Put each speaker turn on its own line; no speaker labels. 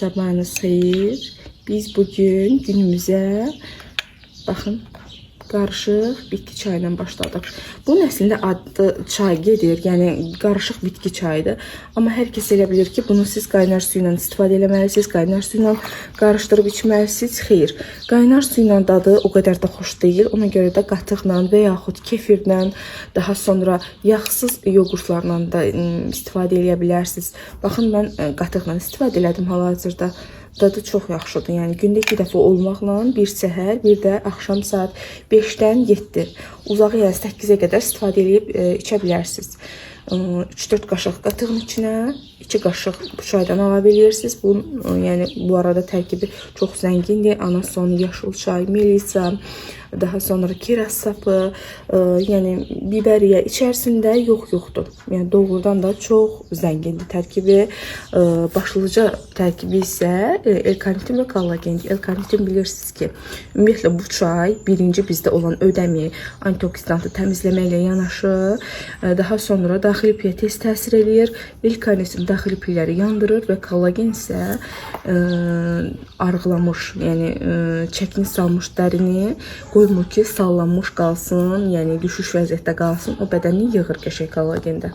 Sabahınız xeyir. Biz bugün günümüze baxın qarışıq bitki çayından başladıq. Bunun əslində adı çay gedir, yəni qarışıq bitki çayıdır. Amma hər kəs elə bilir ki, bunu siz qaynar su ilə istifadə etməlisiniz, qaynar su ilə qarışdırıb içməlisiniz. Xeyr, qaynar su ilə dadı o qədər də xoş deyil. Ona görə də qatıqla və yaxud kefirlə, daha sonra yağsız yoğurtlarla da istifadə edə bilərsiniz. Baxın, mən qatıqla istifadə elədim hal-hazırda. Dadı çox yaxşıdır. Yəni gündə 2 dəfə olmaqla bir səhər, bir də axşam saat 5-dən 7, uzağı yəni 8-ə qədər istifadə edib içə bilərsiniz. 3-4 qaşıq qatığın içinə 2 qaşıq bu çaydan ala bilirsiniz. Yəni bu arada tərkibi çox zəngindir. Anason, yaşıl çay, melisa, daha sonra kiraz sapı, yəni biberiya içərisində yoxdur. Yəni doğrudan da çox zəngindir tərkibi. Başlıca tərkibi isə L-karnitin və kollagendir. L-karnitin bilirsiniz ki, ümumiyyətlə bu çay birinci bizdə olan ödəmi, antioksidantı təmizləməklə yanaşı, daha sonra daxili piyə tez təsir eləyir. L-karnitin daxili piyləri yandırır və kollagen isə arıqlamış, yəni çəkini salmış dərini qoymur ki, sallanmış qalsın, yəni düşüş vəziyyətdə qalsın. O bədəni yığır qəşəng kollagenda.